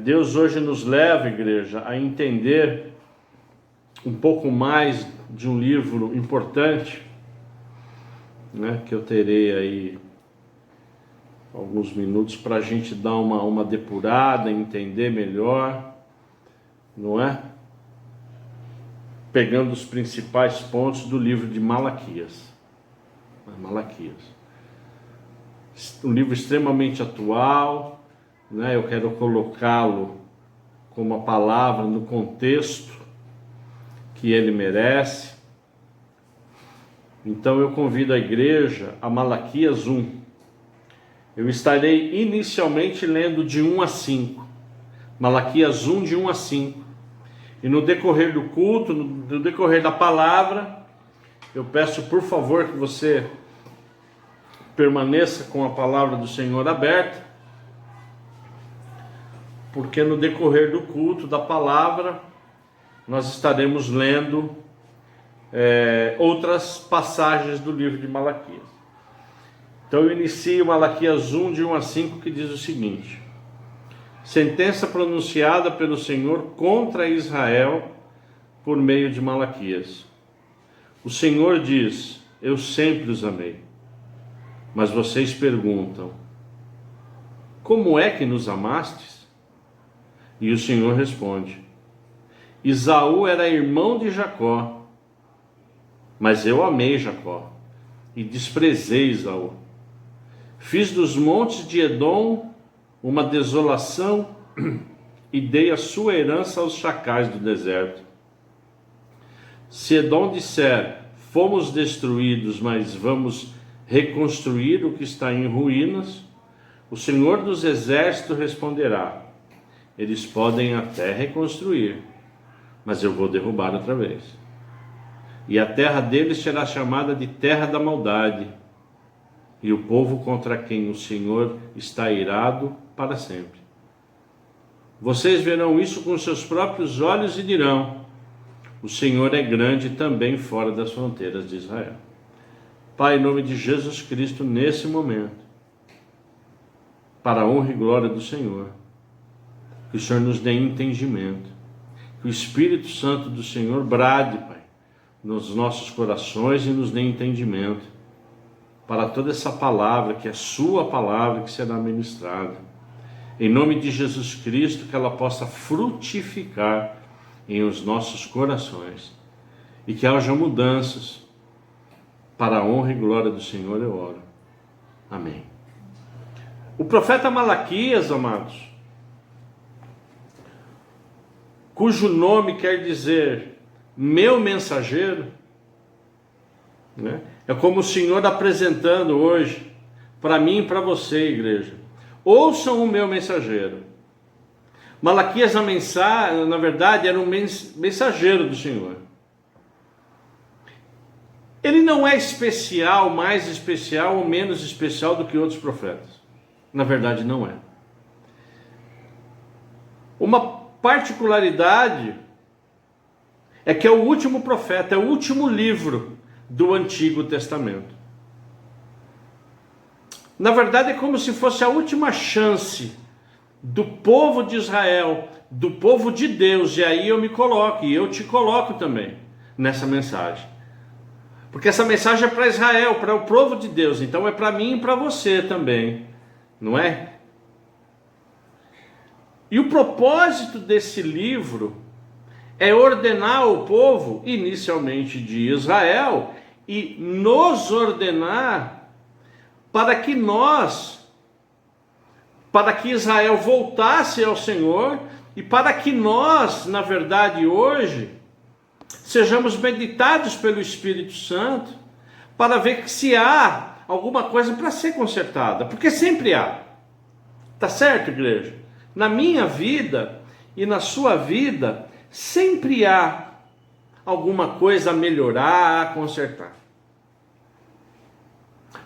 Deus hoje nos leva, igreja, a entender um pouco mais de um livro importante, né, que eu terei aí alguns minutos para a gente dar uma depurada, entender melhor, não é? Pegando os principais pontos do livro de Malaquias. Um livro extremamente atual, né? Eu quero colocá-lo como a palavra no contexto que ele merece. Então eu convido a igreja a Malaquias 1. Eu estarei inicialmente lendo de 1 a 5. Malaquias 1, de 1 a 5. E no decorrer do culto, no decorrer da palavra, eu peço por favor que você permaneça com a palavra do Senhor aberta, porque no decorrer do culto, da palavra, nós estaremos lendo outras passagens do livro de Malaquias. Então eu inicio Malaquias 1, de 1 a 5, que diz o seguinte: sentença pronunciada pelo Senhor contra Israel por meio de Malaquias. O Senhor diz: eu sempre os amei. Mas vocês perguntam: como é que nos amastes? E o Senhor responde: Esaú era irmão de Jacó, mas eu amei Jacó e desprezei Esaú. Fiz dos montes de Edom uma desolação e dei a sua herança aos chacais do deserto. Se Edom disser: fomos destruídos, mas vamos reconstruir o que está em ruínas, o Senhor dos Exércitos responderá: eles podem até reconstruir, mas eu vou derrubar outra vez. E a terra deles será chamada de terra da maldade, e o povo contra quem o Senhor está irado para sempre. Vocês verão isso com seus próprios olhos e dirão: o Senhor é grande também fora das fronteiras de Israel. Pai, em nome de Jesus Cristo, nesse momento, para a honra e glória do Senhor, que o Senhor nos dê entendimento, que o Espírito Santo do Senhor brade, Pai, nos nossos corações e nos dê entendimento para toda essa palavra, que é sua palavra, que será ministrada. Em nome de Jesus Cristo, que ela possa frutificar em os nossos corações e que haja mudanças. Para a honra e glória do Senhor eu oro. Amém. O profeta Malaquias, amados, cujo nome quer dizer meu mensageiro, né? É como o Senhor apresentando hoje para mim e para você, igreja: ouçam o meu mensageiro. Malaquias, na verdade, era um mensageiro do Senhor. Ele não é especial, mais especial ou menos especial do que outros profetas. Na verdade, não é. Uma particularidade é que é o último profeta, é o último livro do Antigo Testamento. Na verdade, é como se fosse a última chance do povo de Israel, do povo de Deus, e aí eu me coloco, e eu te coloco também nessa mensagem. Porque essa mensagem é para Israel, para o povo de Deus, então é para mim e para você também, não é? E o propósito desse livro é ordenar o povo, inicialmente de Israel, e nos ordenar para que Israel voltasse ao Senhor, e para que nós, na verdade, hoje, sejamos meditados pelo Espírito Santo, para ver se há alguma coisa para ser consertada, porque sempre há. Tá certo, igreja? Na minha vida e na sua vida, sempre há alguma coisa a melhorar, a consertar.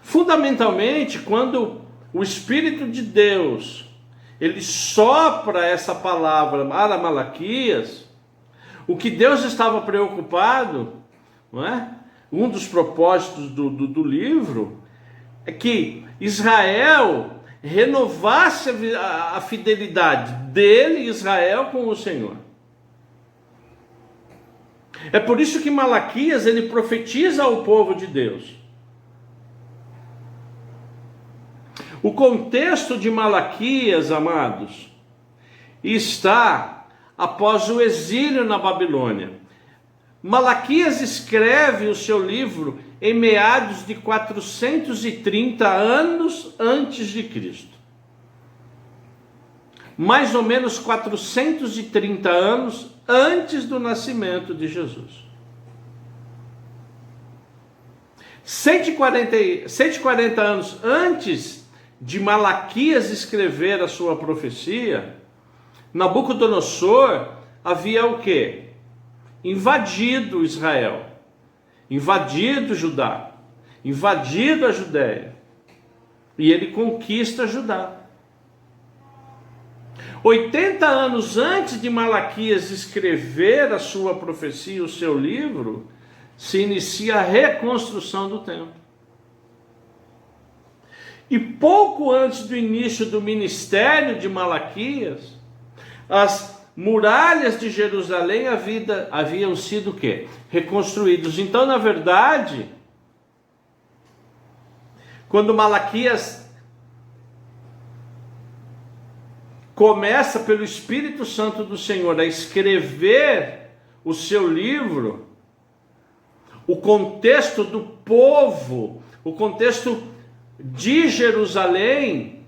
Fundamentalmente, quando o Espírito de Deus, ele sopra essa palavra para Malaquias, o que Deus estava preocupado, não é? Um dos propósitos do livro é que Israel renovasse a fidelidade dele, Israel, com o Senhor. É por isso que Malaquias, ele profetiza ao povo de Deus. O contexto de Malaquias, amados, está após o exílio na Babilônia. Malaquias escreve o seu livro em meados de 430 anos antes de Cristo. Mais ou menos 430 anos antes do nascimento de Jesus. 140 anos antes de Malaquias escrever a sua profecia, Nabucodonosor havia o quê? Invadido Israel, invadido Judá, invadido a Judéia, e ele conquista Judá. 80 anos antes de Malaquias escrever a sua profecia, o seu livro, se inicia a reconstrução do templo. E pouco antes do início do ministério de Malaquias, as muralhas de Jerusalém haviam sido o quê? Reconstruídos. Então, na verdade, quando Malaquias começa pelo Espírito Santo do Senhor a escrever o seu livro, o contexto do povo, o contexto de Jerusalém,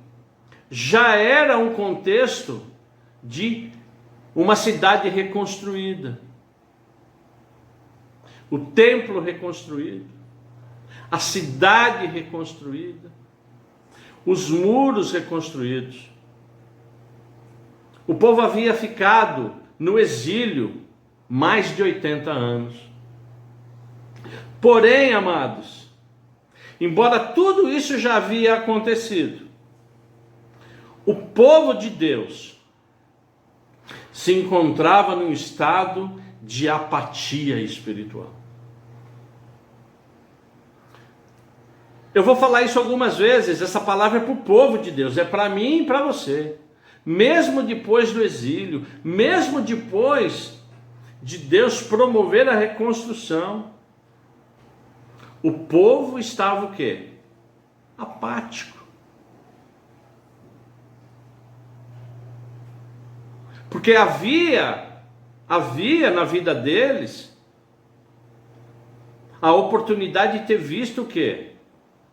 já era um contexto de uma cidade reconstruída, o templo reconstruído, a cidade reconstruída, os muros reconstruídos. O povo havia ficado no exílio mais de 80 anos. Porém, amados, embora tudo isso já havia acontecido, o povo de Deus se encontrava num estado de apatia espiritual. Eu vou falar isso algumas vezes, essa palavra é para o povo de Deus, é para mim e para você. Mesmo depois do exílio, mesmo depois de Deus promover a reconstrução, o povo estava o quê? Apático. Porque havia na vida deles a oportunidade de ter visto o quê?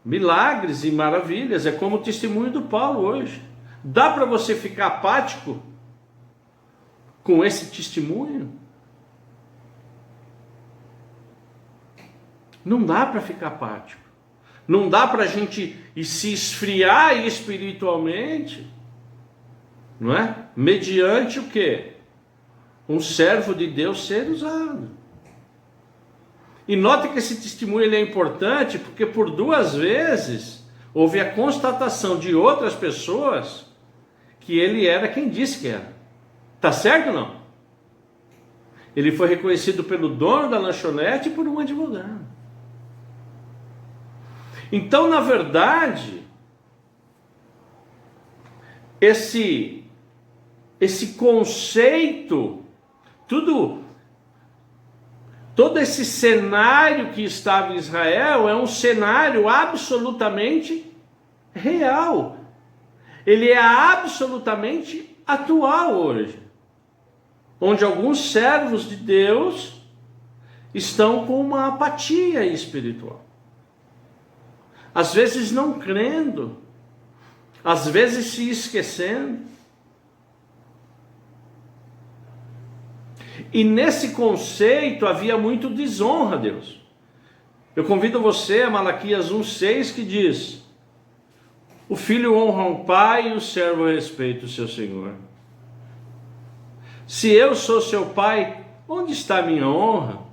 Milagres e maravilhas. É como o testemunho do Paulo hoje. Dá para você ficar apático com esse testemunho? Não dá para ficar apático. Não dá para a gente se esfriar espiritualmente, não é? Mediante o quê? Um servo de Deus ser usado. E note que esse testemunho ele é importante porque por 2 vezes houve a constatação de outras pessoas que ele era quem disse que era. Tá certo ou não? Ele foi reconhecido pelo dono da lanchonete e por um advogado. Então, na verdade, esse conceito, todo esse cenário que estava em Israel é um cenário absolutamente real. Ele é absolutamente atual hoje, onde alguns servos de Deus estão com uma apatia espiritual. Às vezes não crendo, às vezes se esquecendo. E nesse conceito havia muito desonra a Deus. Eu convido você a Malaquias 1,6 que diz: o filho honra o pai e o servo respeita o seu senhor. Se eu sou seu pai, onde está a minha honra?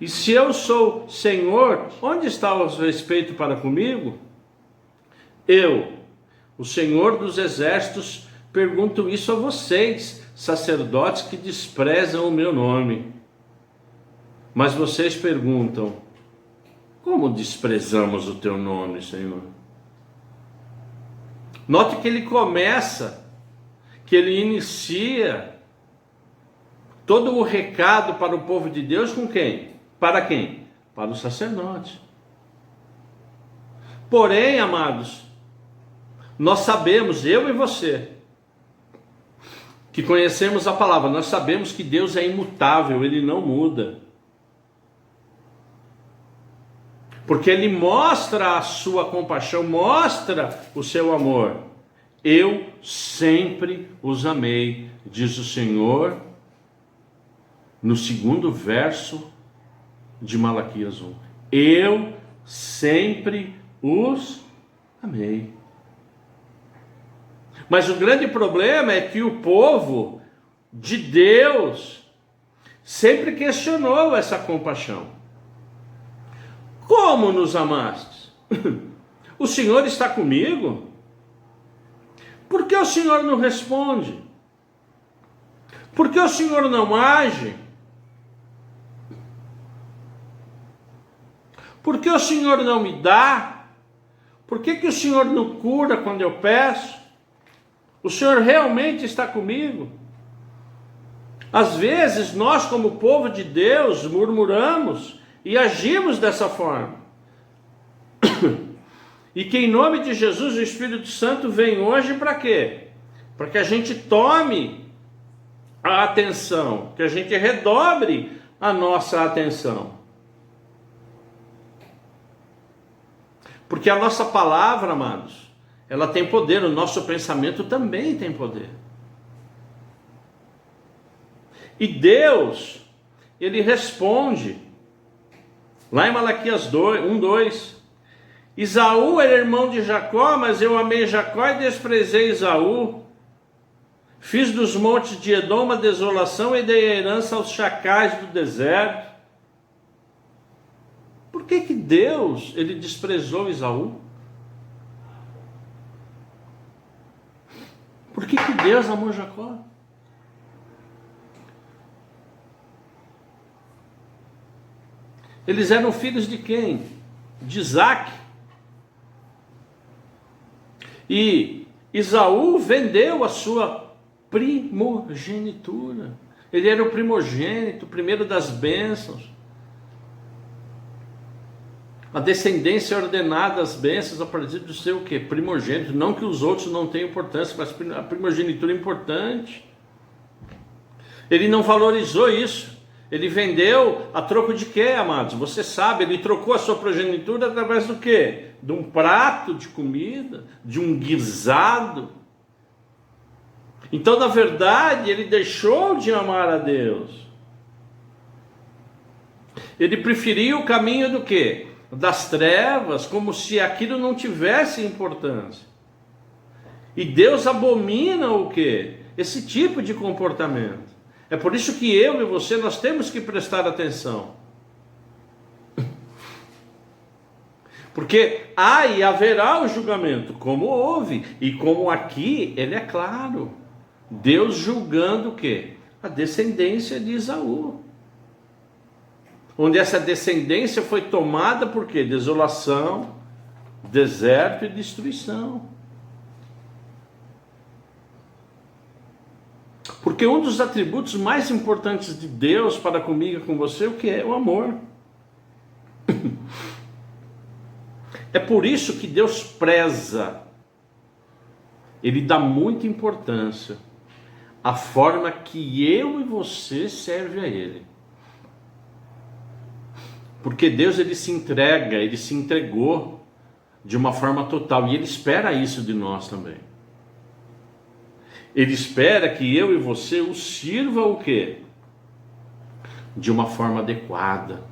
E se eu sou senhor, onde está o respeito para comigo? Eu, o Senhor dos exércitos, pergunto isso a vocês, sacerdotes que desprezam o meu nome. Mas vocês perguntam: como desprezamos o teu nome, Senhor? Note que ele começa, que ele inicia todo o recado para o povo de Deus com quem? Para quem? Para os sacerdotes. Porém, amados, nós sabemos, eu e você, que conhecemos a palavra, nós sabemos que Deus é imutável, Ele não muda. Porque Ele mostra a sua compaixão, mostra o seu amor. Eu sempre os amei, diz o Senhor, no segundo verso de Malaquias 1. Eu sempre os amei. Mas o grande problema é que o povo de Deus sempre questionou essa compaixão. Como nos amaste? O Senhor está comigo? Por que o Senhor não responde? Por que o Senhor não age? Por que o Senhor não me dá? Por que o Senhor não cura quando eu peço? O Senhor realmente está comigo? Às vezes nós, como povo de Deus, murmuramos e agimos dessa forma. E que em nome de Jesus o Espírito Santo vem hoje para quê? Para que a gente tome a atenção, que a gente redobre a nossa atenção. Porque a nossa palavra, amados, ela tem poder, o nosso pensamento também tem poder. E Deus, Ele responde, lá em Malaquias 1:2, Esaú era irmão de Jacó, mas eu amei Jacó e desprezei Esaú. Fiz dos montes de Edom uma desolação e dei a herança aos chacais do deserto. Por que Deus, Ele desprezou Esaú? Por que Deus amou Jacó? Eles eram filhos de quem? De Isaac. E Esaú vendeu a sua primogenitura. Ele era o primogênito, o primeiro das bênçãos. A descendência ordenada das bênçãos a partir do seu quê? Primogênito. Não que os outros não tenham importância, mas a primogenitura é importante. Ele não valorizou isso. Ele vendeu a troco de quê, amados? Você sabe, ele trocou a sua progenitura através do quê? De um prato de comida, de um guisado. Então, na verdade, ele deixou de amar a Deus. Ele preferiu o caminho do quê? Das trevas, como se aquilo não tivesse importância. E Deus abomina o quê? Esse tipo de comportamento. É por isso que eu e você, nós temos que prestar atenção. Porque há e haverá o julgamento, como houve, e como aqui, ele é claro. Deus julgando o quê? A descendência de Esaú. Onde essa descendência foi tomada por quê? Desolação, deserto e destruição. Porque um dos atributos mais importantes de Deus para comigo e com você, o que é? O amor. É por isso que Deus preza, Ele dá muita importância à forma que eu e você serve a Ele. Porque Deus, Ele se entrega, Ele se entregou de uma forma total, e Ele espera isso de nós também. Ele espera que eu e você o sirva o quê? De uma forma adequada,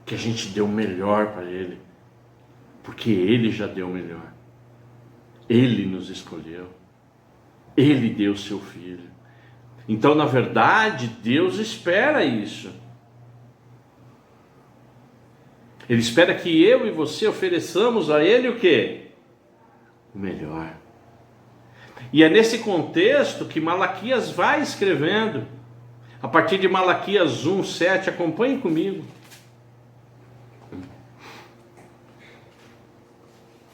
que a gente dê o melhor para Ele, porque Ele já deu o melhor. Ele nos escolheu, Ele deu o seu Filho. Então, na verdade, Deus espera isso. Ele espera que eu e você ofereçamos a Ele o quê? O melhor. E é nesse contexto que Malaquias vai escrevendo. A partir de Malaquias 1:7, acompanhe comigo.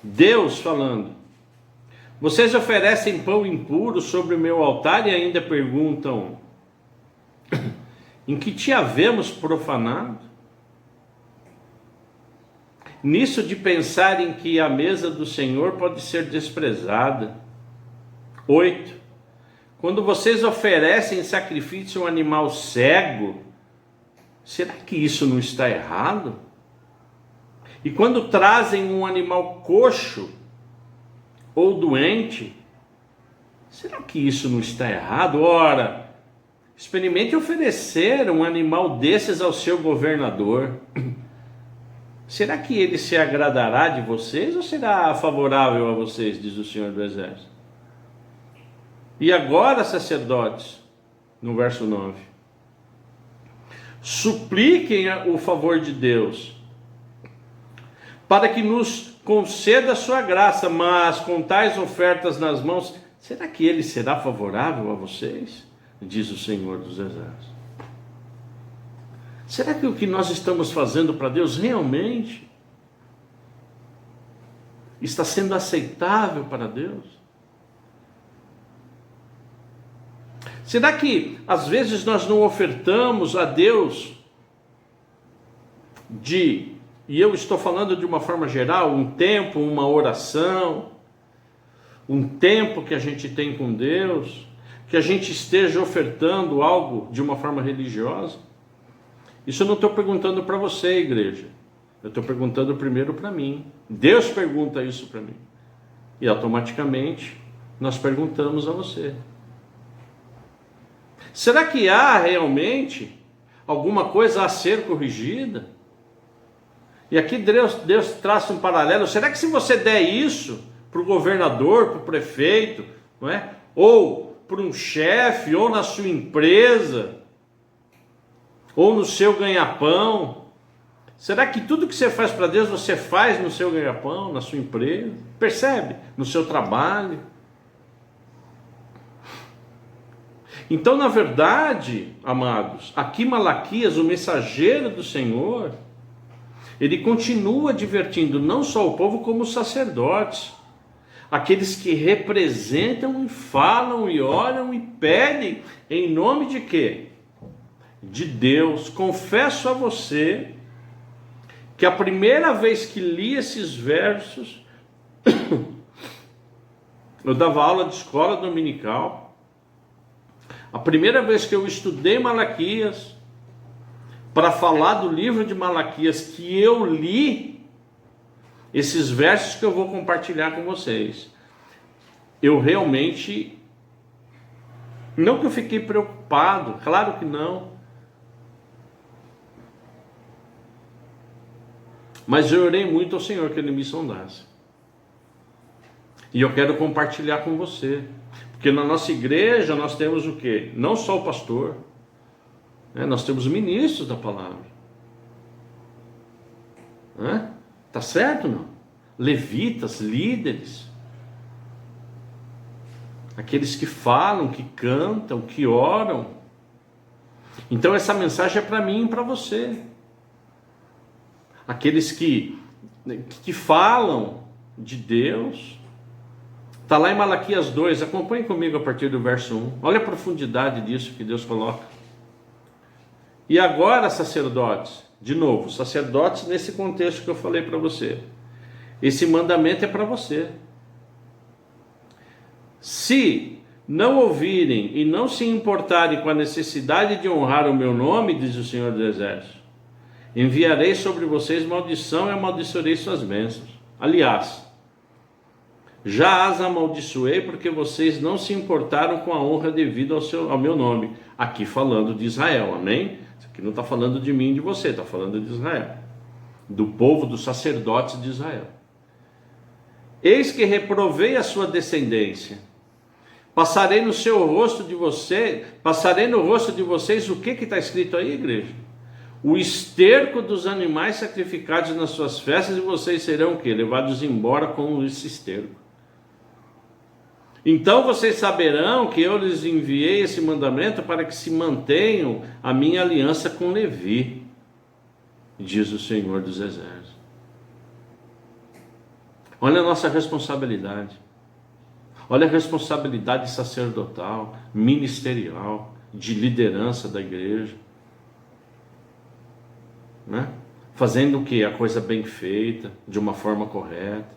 Deus falando: Vocês oferecem pão impuro sobre o meu altar e ainda perguntam: em que te havemos profanado? Nisso de pensarem que a mesa do Senhor pode ser desprezada. 8. Quando vocês oferecem em sacrifício um animal cego, será que isso não está errado? E quando trazem um animal coxo ou doente, será que isso não está errado? Ora, experimente oferecer um animal desses ao seu governador. Será que ele se agradará de vocês ou será favorável a vocês, diz o Senhor do Exército? E agora, sacerdotes, no verso 9, supliquem o favor de Deus, para que nos conceda a sua graça, mas com tais ofertas nas mãos, será que ele será favorável a vocês? Diz o Senhor dos Exércitos. Será que o que nós estamos fazendo para Deus realmente está sendo aceitável para Deus? Será que às vezes nós não ofertamos a Deus e eu estou falando de uma forma geral, um tempo, uma oração, um tempo que a gente tem com Deus, que a gente esteja ofertando algo de uma forma religiosa? Isso eu não estou perguntando para você, igreja. Eu estou perguntando primeiro para mim. Deus pergunta isso para mim. E automaticamente nós perguntamos a você. Será que há realmente alguma coisa a ser corrigida? E aqui Deus traça um paralelo. Será que se você der isso para o governador, para o prefeito, não é? Ou para um chefe, ou na sua empresa, ou no seu ganha-pão, será que tudo que você faz para Deus, você faz no seu ganha-pão, na sua empresa? Percebe? No seu trabalho? Então, na verdade, amados, aqui Malaquias, o mensageiro do Senhor, ele continua advertindo não só o povo, como os sacerdotes, aqueles que representam e falam e oram e pedem em nome de quê? De Deus. Confesso a você que a primeira vez que li esses versos, eu dava aula de escola dominical, a primeira vez que eu estudei Malaquias, para falar do livro de Malaquias, que eu li esses versos que eu vou compartilhar com vocês, eu realmente, não que eu fiquei preocupado, claro que não, mas eu orei muito ao Senhor que Ele me sondasse. E eu quero compartilhar com você. Porque na nossa igreja nós temos o quê? Não só o pastor, né? Nós temos ministros da palavra. Tá certo não? Levitas, líderes. Aqueles que falam, que cantam, que oram. Então essa mensagem é para mim e para você. Aqueles que falam de Deus. Está lá em Malaquias 2, acompanhe comigo a partir do verso 1. Olha a profundidade disso que Deus coloca. E agora, sacerdotes, de novo, sacerdotes nesse contexto que eu falei para você. Esse mandamento é para você. Se não ouvirem e não se importarem com a necessidade de honrar o meu nome, diz o Senhor dos Exércitos, enviarei sobre vocês maldição e amaldiçoarei suas bênçãos. Aliás, já as amaldiçoei porque vocês não se importaram com a honra devida ao meu nome. Aqui falando de Israel, amém? Isso aqui não está falando de mim e de você, está falando de Israel. Do povo, dos sacerdotes de Israel. Eis que reprovei a sua descendência. Passarei no rosto de vocês o que está escrito aí, igreja? O esterco dos animais sacrificados nas suas festas, e vocês serão o quê? Levados embora com esse esterco. Então vocês saberão que eu lhes enviei esse mandamento para que se mantenham a minha aliança com Levi, diz o Senhor dos Exércitos. Olha a nossa responsabilidade. Olha a responsabilidade sacerdotal, ministerial, de liderança da igreja, né? Fazendo o que? A coisa bem feita, de uma forma correta,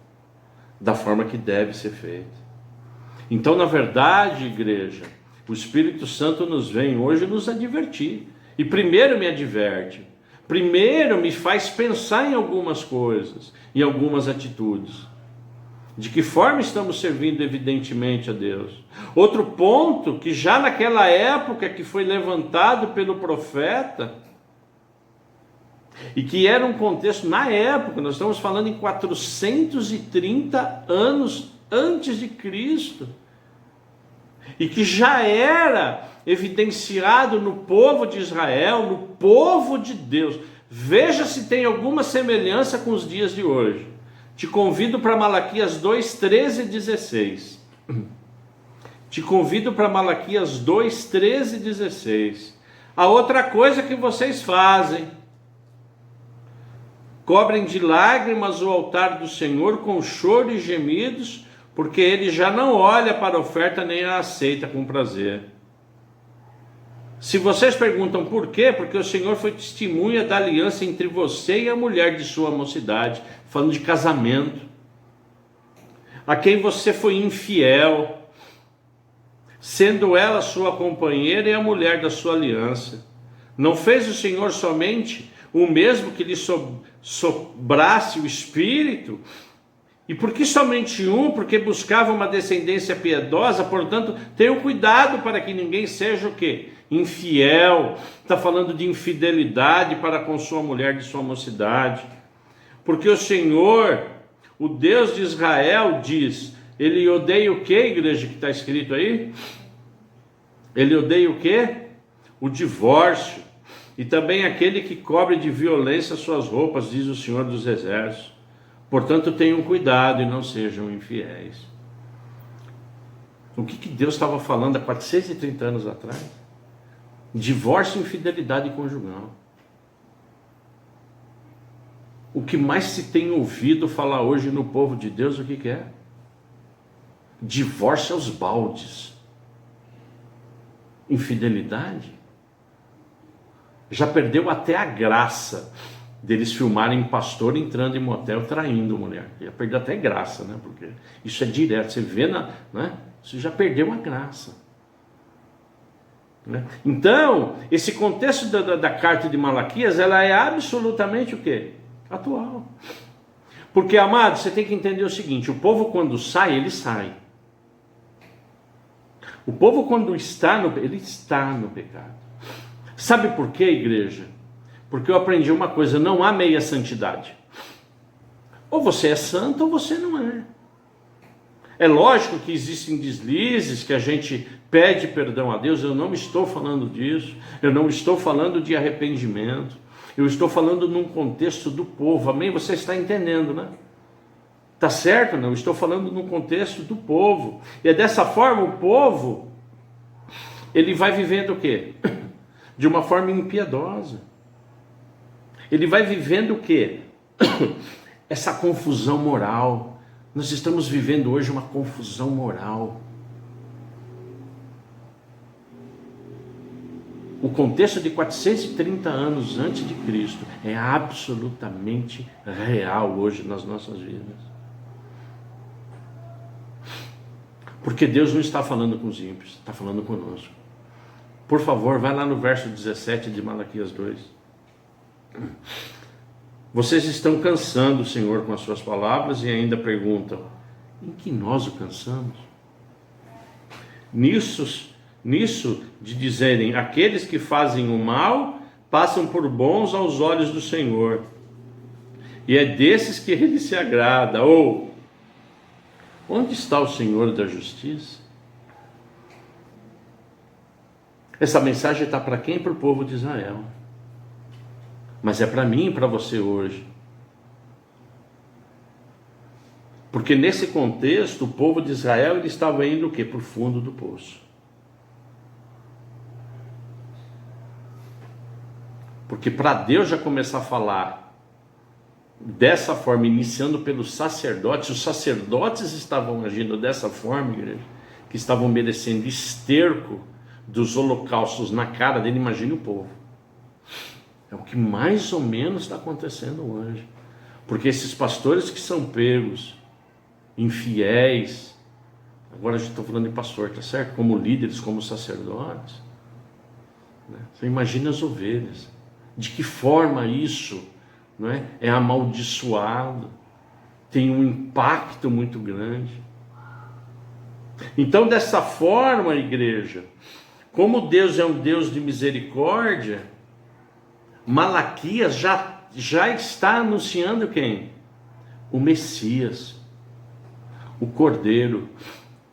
da forma que deve ser feita. Então, na verdade, igreja, o Espírito Santo nos vem hoje nos advertir. E primeiro me adverte, primeiro me faz pensar em algumas coisas, em algumas atitudes. De que forma estamos servindo evidentemente a Deus. Outro ponto, que já naquela época que foi levantado pelo profeta, e que era um contexto, na época, nós estamos falando em 430 anos antes de Cristo, e que já era evidenciado no povo de Israel, no povo de Deus. Veja se tem alguma semelhança com os dias de hoje. Te convido para Malaquias 2, 13 e 16. Te convido para Malaquias 2, 13 e 16. A outra coisa que vocês fazem: cobrem de lágrimas o altar do Senhor com choro e gemidos, porque ele já não olha para a oferta nem a aceita com prazer. Se vocês perguntam por quê, porque o Senhor foi testemunha da aliança entre você e a mulher de sua mocidade, falando de casamento, a quem você foi infiel, sendo ela sua companheira e a mulher da sua aliança. Não fez o Senhor somente o mesmo que lhe sobrasse o espírito? E por que somente um? Porque buscava uma descendência piedosa. Portanto, tenham cuidado para que ninguém seja o quê? Infiel. Está falando de infidelidade para com sua mulher de sua mocidade. Porque o Senhor, o Deus de Israel, diz: ele odeia o que, igreja, que está escrito aí? Ele odeia o que? O divórcio. E também aquele que cobre de violência suas roupas, diz o Senhor dos Exércitos. Portanto, tenham cuidado e não sejam infiéis. O que Deus estava falando há 430 anos atrás? Divórcio e infidelidade conjugal. O que mais se tem ouvido falar hoje no povo de Deus, o que é? Divórcio aos baldes. Infidelidade. Já perdeu até a graça deles filmarem pastor entrando em motel traindo mulher. Já perdeu até graça, né? Porque isso é direto. Você vê, né? Você já perdeu a graça. Né? Então, esse contexto da carta de Malaquias, ela é absolutamente o quê? Atual. Porque, amado, você tem que entender o seguinte: o povo quando sai, ele sai. O povo quando está ele está no pecado. Sabe por quê, igreja? Porque eu aprendi uma coisa: não há meia santidade. Ou você é santo ou você não é. É lógico que existem deslizes, que a gente pede perdão a Deus. Eu não estou falando disso. Eu não estou falando de arrependimento. Eu estou falando num contexto do povo. Amém? Você está entendendo, né? Tá certo? Não, eu estou falando num contexto do povo. E é dessa forma o povo, ele vai vivendo o quê? De uma forma impiedosa. Ele vai vivendo o quê? Essa confusão moral. Nós estamos vivendo hoje uma confusão moral. O contexto de 430 anos antes de Cristo é absolutamente real hoje nas nossas vidas. Porque Deus não está falando com os ímpios, está falando conosco. Por favor, vai lá no verso 17 de Malaquias 2. Vocês estão cansando o Senhor com as suas palavras e ainda perguntam: em que nós o cansamos? Nisso de dizerem: aqueles que fazem o mal passam por bons aos olhos do Senhor, e é desses que ele se agrada. Ou, onde está o Senhor da justiça? Essa mensagem está para quem? Para o povo de Israel. Mas é para mim e para você hoje. Porque nesse contexto, o povo de Israel, ele estava indo o quê? Para o fundo do poço. Porque para Deus já começar a falar dessa forma, iniciando pelos sacerdotes. Os sacerdotes estavam agindo dessa forma, igreja, que estavam merecendo esterco dos holocaustos na cara dele. Imagine o povo. É o que mais ou menos está acontecendo hoje, porque esses pastores que são pegos, infiéis, agora a gente está falando de pastor, tá certo? Como líderes, como sacerdotes, né? Você imagina as ovelhas, de que forma isso, não é? É amaldiçoado, tem um impacto muito grande. Então, dessa forma, igreja, como Deus é um Deus de misericórdia, Malaquias já está anunciando quem? O Messias, o Cordeiro.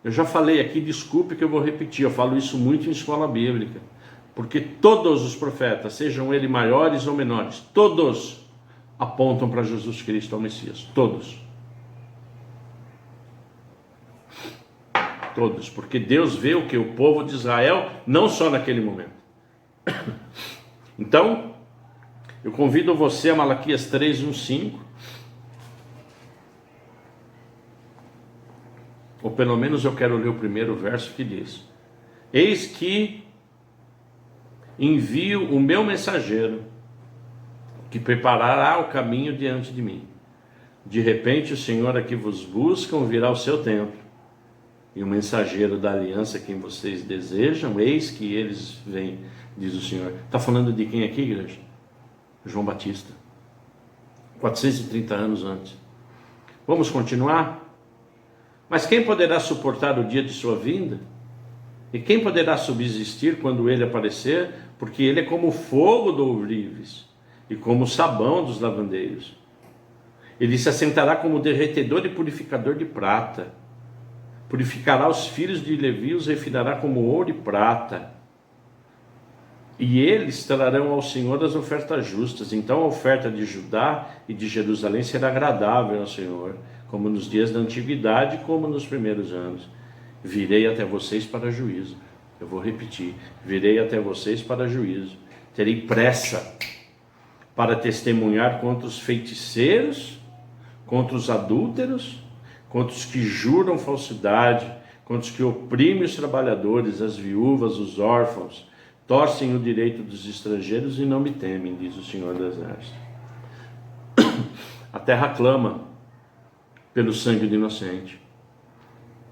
Eu já falei aqui, desculpe que eu vou repetir, eu falo isso muito em escola bíblica, porque todos os profetas, sejam eles maiores ou menores, todos apontam para Jesus Cristo, ao Messias, todos. Todos, porque Deus vê o que? O povo de Israel, não só naquele momento. Então, eu convido você a Malaquias 3, 1, 5, ou pelo menos eu quero ler o primeiro verso que diz: eis que envio o meu mensageiro, que preparará o caminho diante de mim. De repente o Senhor a que vos buscam virá ao seu templo, e o mensageiro da aliança quem vocês desejam, eis que eles vêm, diz o Senhor. Está falando de quem aqui, igreja? João Batista, 430 anos antes. Vamos continuar? Mas quem poderá suportar o dia de sua vinda? E quem poderá subsistir quando ele aparecer? Porque ele é como o fogo do ourives e como o sabão dos lavandeiros. Ele se assentará como derretedor e purificador de prata. Purificará os filhos de Levi, os refinará como ouro e prata. E eles trarão ao Senhor as ofertas justas. Então a oferta de Judá e de Jerusalém será agradável ao Senhor, como nos dias da antiguidade, como nos primeiros anos. Virei até vocês para juízo. Eu vou repetir: virei até vocês para juízo. Terei pressa para testemunhar contra os feiticeiros, contra os adúlteros, contra os que juram falsidade, contra os que oprimem os trabalhadores, as viúvas, os órfãos, torcem o direito dos estrangeiros e não me temem, diz o Senhor do Exército. A terra clama pelo sangue do inocente.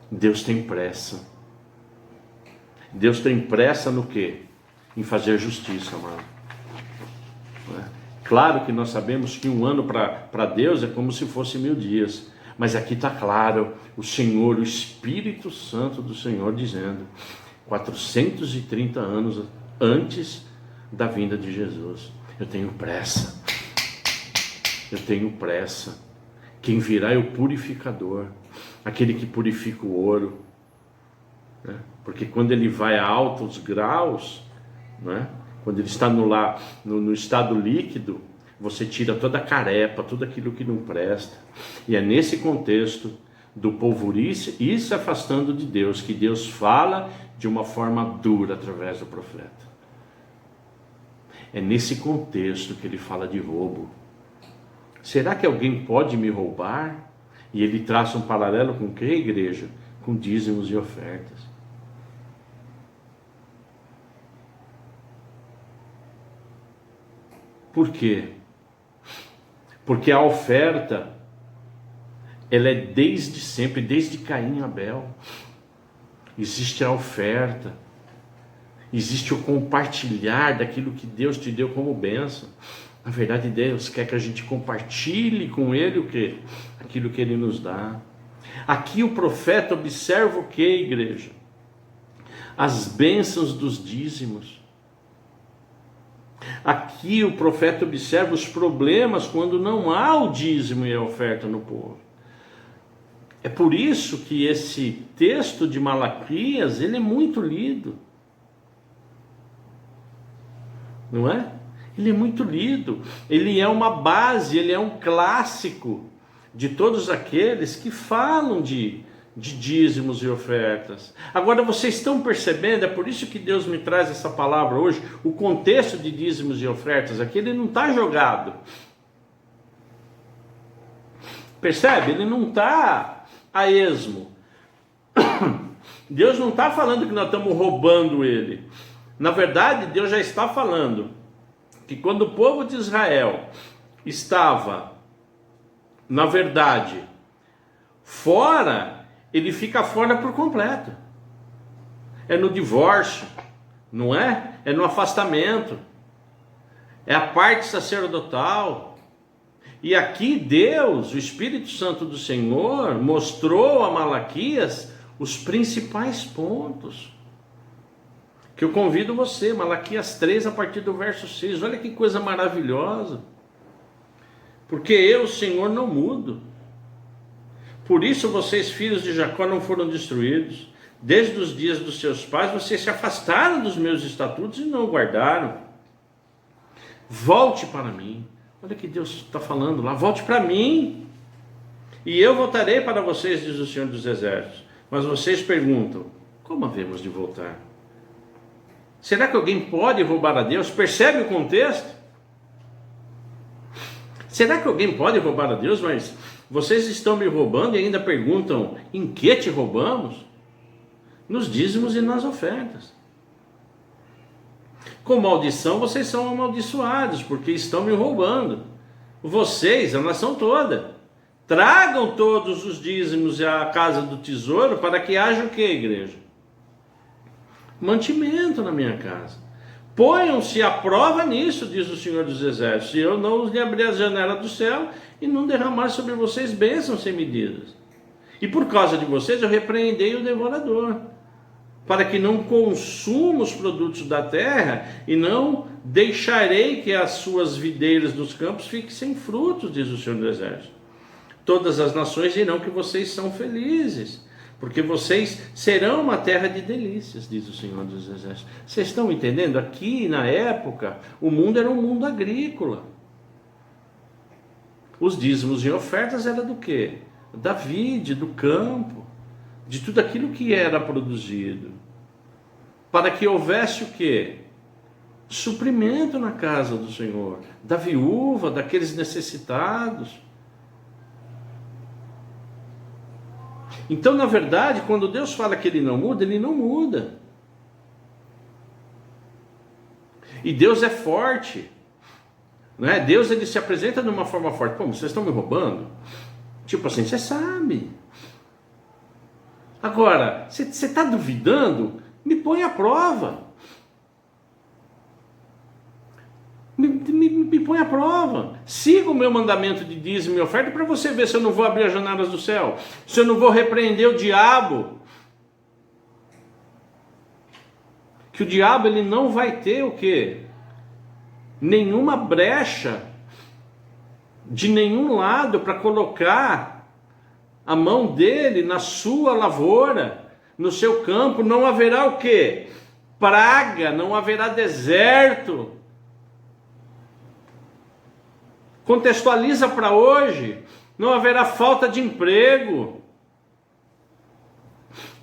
Deus tem pressa. Deus tem pressa no quê? Em fazer justiça, amado. Claro que nós sabemos que um ano para Deus é como se fosse 1000 dias. Mas aqui está claro, o Senhor, o Espírito Santo do Senhor dizendo, 430 anos antes da vinda de Jesus, eu tenho pressa. Eu tenho pressa. Quem virá é o purificador, aquele que purifica o ouro, né? Porque quando ele vai a altos graus, né? Quando ele está no estado líquido, você tira toda a carepa, tudo aquilo que não presta. E é nesse contexto do polvorice e se afastando de Deus, que Deus fala de uma forma dura através do profeta. É nesse contexto que ele fala de roubo. Será que alguém pode me roubar? E ele traça um paralelo com o que, igreja? Com dízimos e ofertas. Por quê? Porque a oferta, ela é desde sempre, desde Caim e Abel. Existe a oferta, existe o compartilhar daquilo que Deus te deu como bênção. Na verdade, Deus quer que a gente compartilhe com Ele o quê? Aquilo que Ele nos dá. Aqui o profeta observa o que, igreja? As bênçãos dos dízimos. Aqui o profeta observa os problemas quando não há o dízimo e a oferta no povo. É por isso que esse texto de Malaquias, ele é muito lido. Não é? Ele é muito lido. Ele é uma base, ele é um clássico de todos aqueles que falam de dízimos e ofertas. Agora vocês estão percebendo, é por isso que Deus me traz essa palavra hoje, o contexto de dízimos e ofertas aqui, ele não está jogado. Percebe? Ele não está a esmo. Deus não está falando que nós estamos roubando ele. Na verdade, Deus já está falando que quando o povo de Israel estava, na verdade, fora, ele fica fora por completo. É no divórcio, não é? É no afastamento. É a parte sacerdotal. E aqui Deus, o Espírito Santo do Senhor, mostrou a Malaquias os principais pontos. Que eu convido você, Malaquias 3, a partir do verso 6. Olha que coisa maravilhosa. Porque eu, Senhor, não mudo. Por isso vocês, filhos de Jacó, não foram destruídos. Desde os dias dos seus pais, vocês se afastaram dos meus estatutos e não guardaram. Volte para mim. Olha que Deus está falando lá. Volte para mim. E eu voltarei para vocês, diz o Senhor dos Exércitos. Mas vocês perguntam, como havemos de voltar? Será que alguém pode roubar a Deus? Percebe o contexto? Será que alguém pode roubar a Deus? Mas vocês estão me roubando e ainda perguntam, em que te roubamos? Nos dízimos e nas ofertas. Com maldição vocês são amaldiçoados, porque estão me roubando. Vocês, a nação toda, tragam todos os dízimos à casa do tesouro, para que haja o que, igreja? Mantimento na minha casa. Ponham-se à prova nisso, diz o Senhor dos Exércitos, se eu não lhe abrir a janela do céu e não derramar sobre vocês bênçãos sem medidas. E por causa de vocês eu repreendei o devorador, para que não consuma os produtos da terra, e não deixarei que as suas videiras dos campos fiquem sem frutos, diz o Senhor dos Exércitos. Todas as nações dirão que vocês são felizes, porque vocês serão uma terra de delícias, diz o Senhor dos Exércitos. Vocês estão entendendo? Aqui na época, o mundo era um mundo agrícola. Os dízimos e ofertas eram do quê? Da vide, do campo, de tudo aquilo que era produzido, para que houvesse o quê? Suprimento na casa do Senhor, da viúva, daqueles necessitados. Então, na verdade, quando Deus fala que Ele não muda, Ele não muda. E Deus é forte, não é? Deus, Ele se apresenta de uma forma forte. Pô, vocês estão me roubando? Tipo assim, você sabe. Agora, você está duvidando? Me põe à prova. Me põe à prova. Siga o meu mandamento de dízimo e oferta para você ver se eu não vou abrir as janelas do céu, se eu não vou repreender o diabo. Que o diabo ele não vai ter o quê? Nenhuma brecha de nenhum lado para colocar a mão dele na sua lavoura, no seu campo. Não haverá o quê? Praga, não haverá deserto. Contextualiza para hoje, não haverá falta de emprego,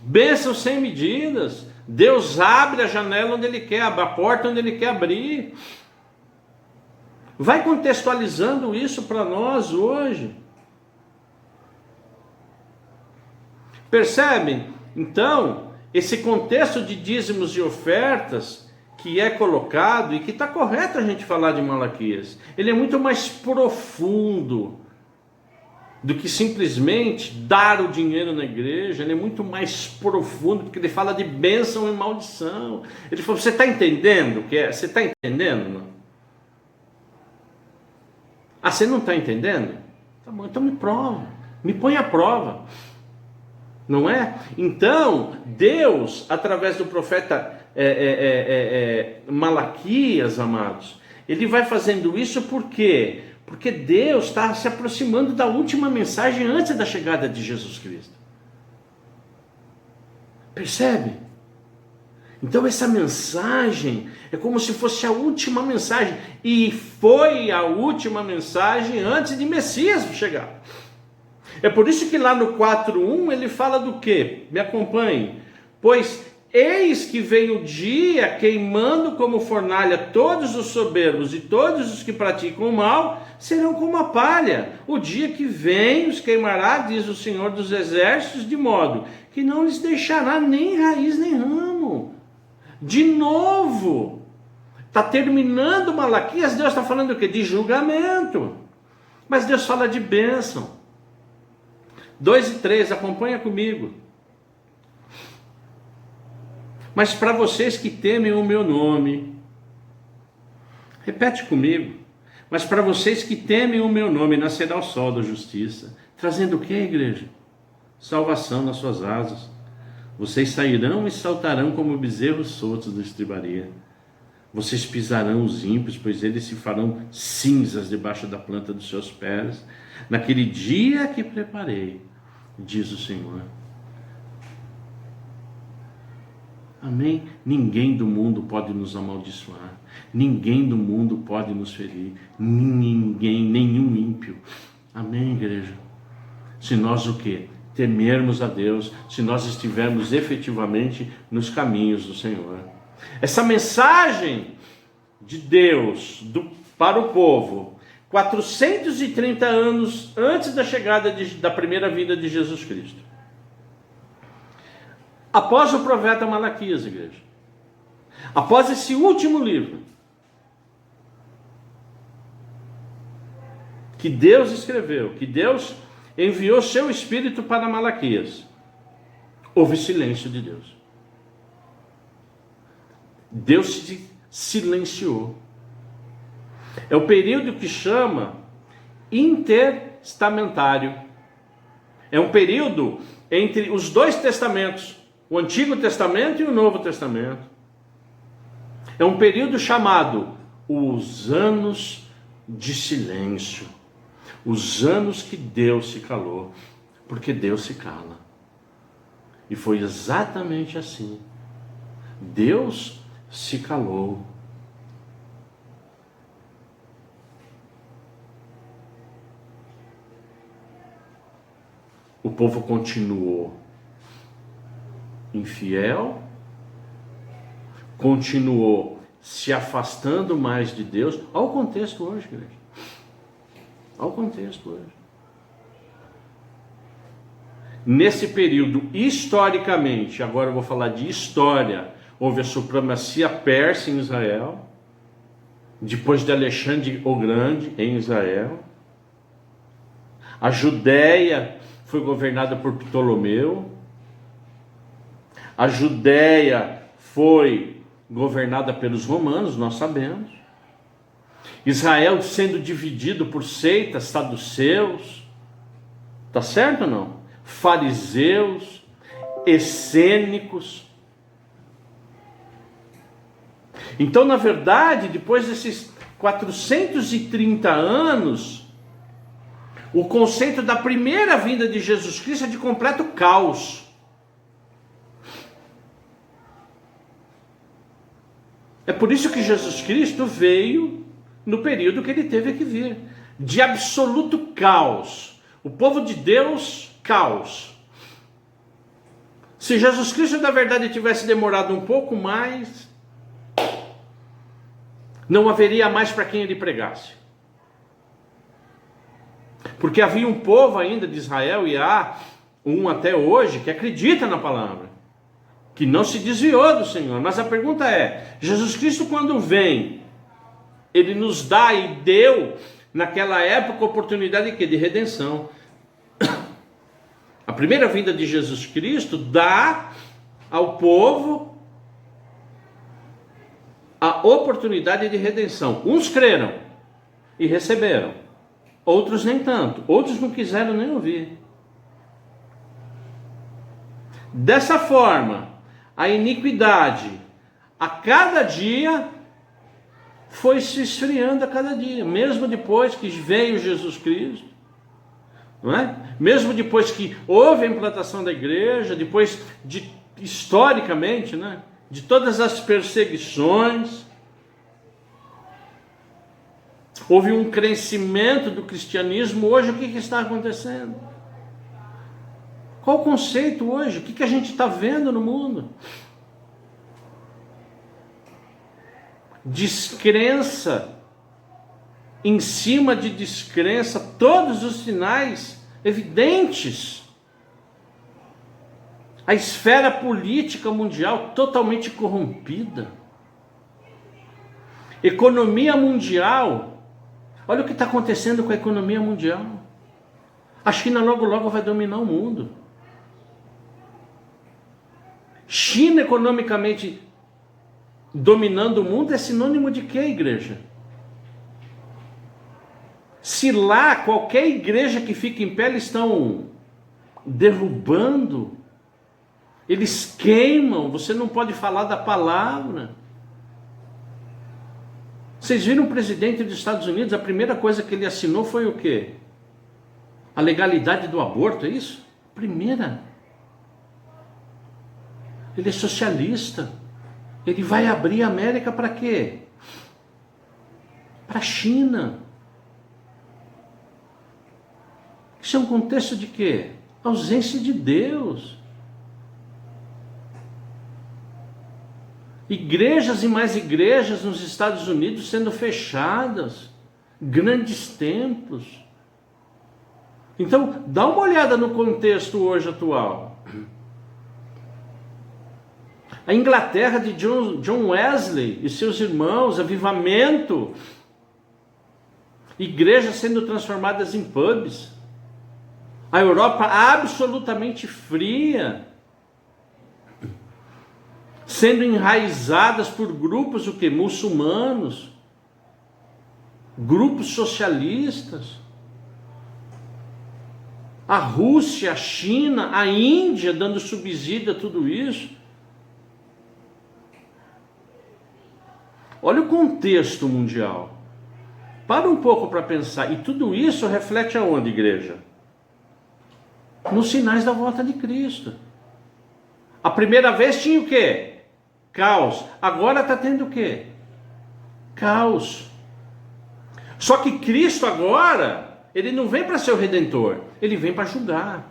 bênçãos sem medidas. Deus abre a janela onde Ele quer, abre a porta onde Ele quer abrir. Vai contextualizando isso para nós hoje. Percebem? Então, esse contexto de dízimos e ofertas que é colocado, e que está correto a gente falar de Malaquias, ele é muito mais profundo do que simplesmente dar o dinheiro na igreja. Ele é muito mais profundo, porque ele fala de bênção e maldição. Ele falou, você está entendendo o que é? Você está entendendo? Não? Ah, você não está entendendo? Tá bom, então me prova, me põe à prova. Não é? Então, Deus, através do profeta Malaquias, amados, ele vai fazendo isso por quê? Porque Deus está se aproximando da última mensagem antes da chegada de Jesus Cristo. Percebe? Então essa mensagem é como se fosse a última mensagem, e foi a última mensagem antes de Messias chegar. É por isso que lá no 4:1 ele fala do quê? Me acompanhe. Pois Eis que vem o dia queimando como fornalha todos os soberbos e todos os que praticam o mal serão como a palha. O dia que vem os queimará, diz o Senhor dos Exércitos, de modo que não lhes deixará nem raiz nem ramo. De novo, está terminando Malaquias, Deus está falando o quê? De julgamento. Mas Deus fala de bênção. 2 e 3, acompanha comigo. Mas para vocês que temem o meu nome, repete comigo, mas para vocês que temem o meu nome, nascerá o sol da justiça, trazendo o que, igreja? Salvação nas suas asas. Vocês sairão e saltarão como bezerros soltos da estribaria. Vocês pisarão os ímpios, pois eles se farão cinzas debaixo da planta dos seus pés, naquele dia que preparei, diz o Senhor. Amém? Ninguém do mundo pode nos amaldiçoar. Ninguém do mundo pode nos ferir. Ninguém, nenhum ímpio. Amém, igreja? Se nós o quê? Temermos a Deus, se nós estivermos efetivamente nos caminhos do Senhor. Essa mensagem de Deus para o povo, 430 anos antes da chegada da primeira vinda de Jesus Cristo. Após o profeta Malaquias, igreja, após esse último livro que Deus escreveu, que Deus enviou seu Espírito para Malaquias, houve silêncio de Deus. Deus se silenciou. É o período que chama intertestamentário. É um período entre os dois testamentos, o Antigo Testamento e o Novo Testamento. É um período chamado os anos de silêncio. Os anos que Deus se calou. Porque Deus se cala. E foi exatamente assim. Deus se calou. O povo continuou infiel, continuou se afastando mais de Deus. Olha o contexto hoje, igreja. Olha o contexto hoje. Nesse período, historicamente, agora eu vou falar de história, houve a supremacia persa em Israel, depois de Alexandre o Grande em Israel. A Judéia foi governada por Ptolomeu. A Judéia foi governada pelos romanos, nós sabemos. Israel sendo dividido por seitas, saduceus, tá certo ou não? Fariseus, essênicos. Então, na verdade, depois desses 430 anos, o conceito da primeira vinda de Jesus Cristo é de completo caos. É por isso que Jesus Cristo veio no período que ele teve que vir, de absoluto caos. O povo de Deus, caos. Se Jesus Cristo na verdade tivesse demorado um pouco mais, não haveria mais para quem ele pregasse. Porque havia um povo ainda de Israel, e há um até hoje, que acredita na palavra, que não se desviou do Senhor. Mas a pergunta é, Jesus Cristo quando vem, ele nos dá e deu naquela época a oportunidade de quê? De redenção. A primeira vinda de Jesus Cristo dá ao povo a oportunidade de redenção. Uns creram e receberam, outros nem tanto, outros não quiseram nem ouvir. Dessa forma, a iniquidade a cada dia foi se esfriando a cada dia, mesmo depois que veio Jesus Cristo, não é? Mesmo depois que houve a implantação da igreja, depois de, historicamente, né, de todas as perseguições, houve um crescimento do cristianismo. Hoje o que está acontecendo? Qual o conceito hoje? O que a gente está vendo no mundo? descrença em cima de descrença, todos os sinais evidentes. A esfera política mundial totalmente corrompida. Economia mundial. Olha o que está acontecendo com a economia mundial. A China logo logo vai dominar o mundo. China economicamente dominando o mundo é sinônimo de quê, igreja? Se lá qualquer igreja que fica em pé, eles estão derrubando, eles queimam, você não pode falar da palavra. Vocês viram o presidente dos Estados Unidos, a primeira coisa que ele assinou foi o quê? A legalidade do aborto, é isso? Primeira. Ele é socialista. Ele vai abrir a América para quê? Para a China. Isso é um contexto de quê? Ausência de Deus. Igrejas e mais igrejas nos Estados Unidos sendo fechadas. Grandes templos. Então, dá uma olhada no contexto hoje atual. A Inglaterra de John Wesley e seus irmãos, avivamento. Igrejas sendo transformadas em pubs. A Europa absolutamente fria, sendo enraizadas por grupos o quê? Muçulmanos, grupos socialistas. A Rússia, a China, a Índia dando subsídio a tudo isso. Olha o contexto mundial. Para um pouco para pensar. E tudo isso reflete aonde, igreja? Nos sinais da volta de Cristo. A primeira vez tinha o quê? Caos. Agora está tendo o quê? Caos. Só que Cristo agora, ele não vem para ser o Redentor, ele vem para julgar.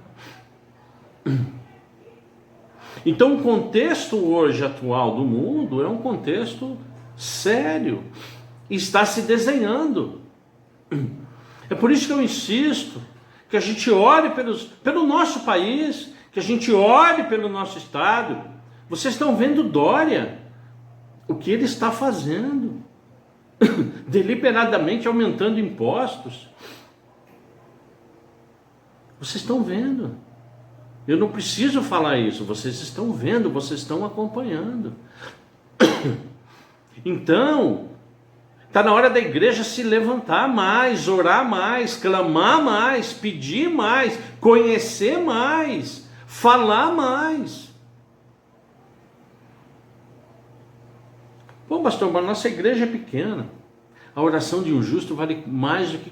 Então o contexto hoje atual do mundo é um contexto sério. Está se desenhando. É por isso que eu insisto que a gente ore pelo nosso país, que a gente ore pelo nosso estado. Vocês estão vendo Dória, o que ele está fazendo, deliberadamente aumentando impostos. Vocês estão vendo. Eu não preciso falar isso, vocês estão vendo, vocês estão acompanhando. Então, está na hora da igreja se levantar mais, orar mais, clamar mais, pedir mais, conhecer mais, falar mais. Pô, pastor, mas nossa igreja é pequena. A oração de um justo vale mais do que...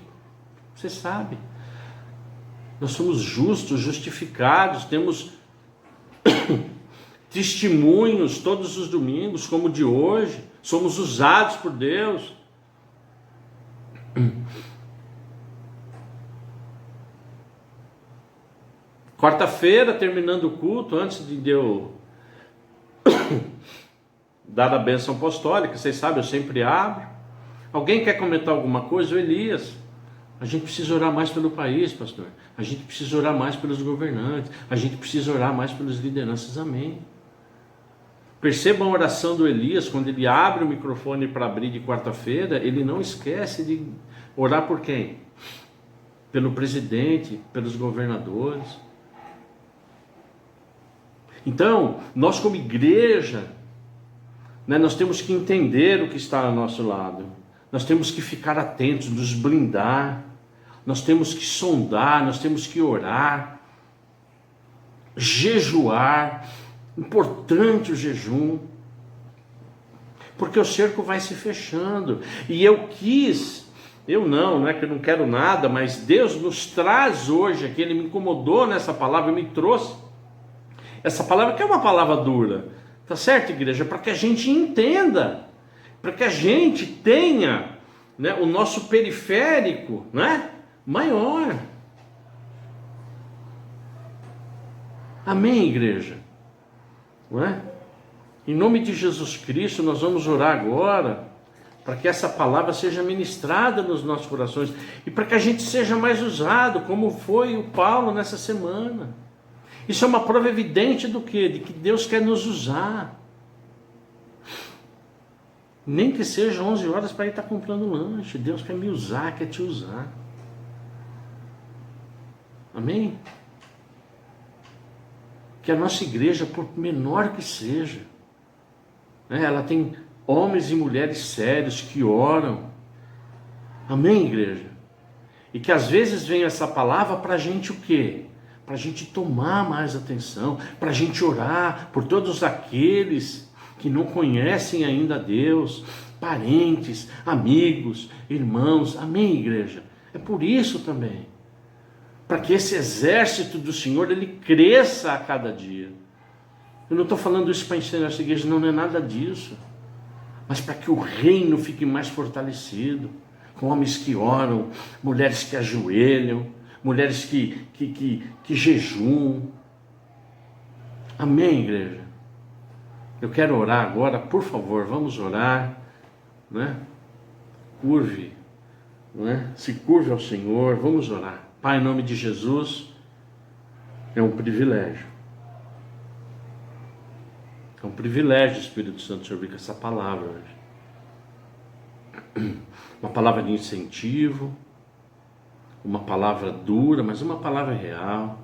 Você sabe. Nós somos justos, justificados, temos testemunhos todos os domingos, como o de hoje. Somos usados por Deus. Quarta-feira, terminando o culto, antes de eu dar a bênção apostólica, vocês sabem, eu sempre abro. Alguém quer comentar alguma coisa? O Elias, a gente precisa orar mais pelo país, pastor. A gente precisa orar mais pelos governantes. A gente precisa orar mais pelas lideranças, amém. Percebam a oração do Elias, quando ele abre o microfone para abrir de quarta-feira, ele não esquece de orar por quem? Pelo presidente, pelos governadores. Então, nós como igreja, nós temos que entender o que está ao nosso lado. Nós temos que ficar atentos, nos blindar. Nós temos que sondar, nós temos que orar, jejuar. Importante o jejum, porque o cerco vai se fechando. E não é que eu não quero nada, mas Deus nos traz hoje aqui. Ele me incomodou nessa palavra, me trouxe essa palavra, que é uma palavra dura, tá certo, igreja? Para que a gente entenda, para que a gente tenha, o nosso periférico, maior. Amém, igreja? Não é? Em nome de Jesus Cristo, nós vamos orar agora. para que essa palavra seja ministrada nos nossos corações e para que a gente seja mais usado, como foi o Paulo nessa semana. Isso é uma prova evidente do quê? De que Deus quer nos usar. Nem que seja 11 horas para ir estar comprando lanche. Deus quer me usar, quer te usar. Amém? Que a nossa igreja, por menor que seja, né, ela tem homens e mulheres sérios que oram. Amém, igreja? E que às vezes vem essa palavra para a gente o quê? Para a gente tomar mais atenção, para a gente orar por todos aqueles que não conhecem ainda Deus, parentes, amigos, irmãos. Amém, igreja? É por isso também. Para que esse exército do Senhor, ele cresça a cada dia. Eu não estou falando isso para ensinar essa igreja, não é nada disso. Mas para que o reino fique mais fortalecido, com homens que oram, mulheres que ajoelham, mulheres que jejuam. Amém, igreja? Eu quero orar agora, por favor, vamos orar, né? Curve, né? Se curve ao Senhor, vamos orar. Pai, em nome de Jesus, é um privilégio. É um privilégio, Espírito Santo, Senhor, vir com essa palavra hoje. Uma palavra de incentivo, uma palavra dura, mas uma palavra real.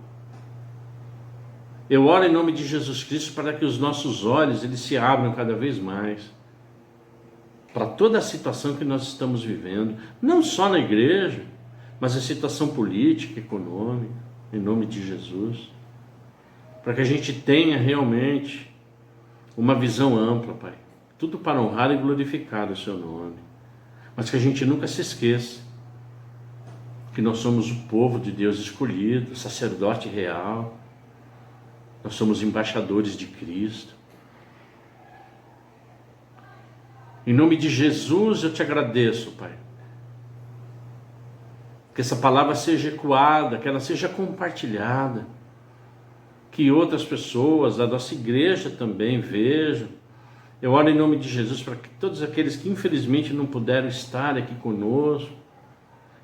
Eu oro em nome de Jesus Cristo para que os nossos olhos eles se abram cada vez mais para toda a situação que nós estamos vivendo, não só na igreja, mas a situação política, econômica, em nome de Jesus, para que a gente tenha realmente uma visão ampla, Pai, tudo para honrar e glorificar o Seu nome, mas que a gente nunca se esqueça que nós somos o povo de Deus escolhido, sacerdote real, nós somos embaixadores de Cristo. Em nome de Jesus eu te agradeço, Pai, que essa palavra seja ecoada, que ela seja compartilhada, que outras pessoas da nossa igreja também vejam. Eu oro em nome de Jesus para que todos aqueles que infelizmente não puderam estar aqui conosco,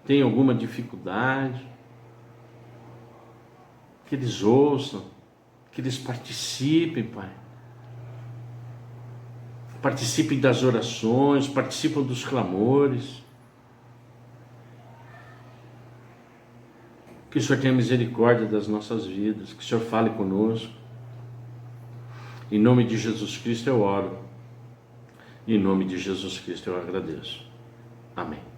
tenham alguma dificuldade, que eles ouçam, que eles participem, Pai. Participem das orações, participam dos clamores. Que o Senhor tenha misericórdia das nossas vidas, que o Senhor fale conosco. Em nome de Jesus Cristo eu oro. Em nome de Jesus Cristo eu agradeço. Amém.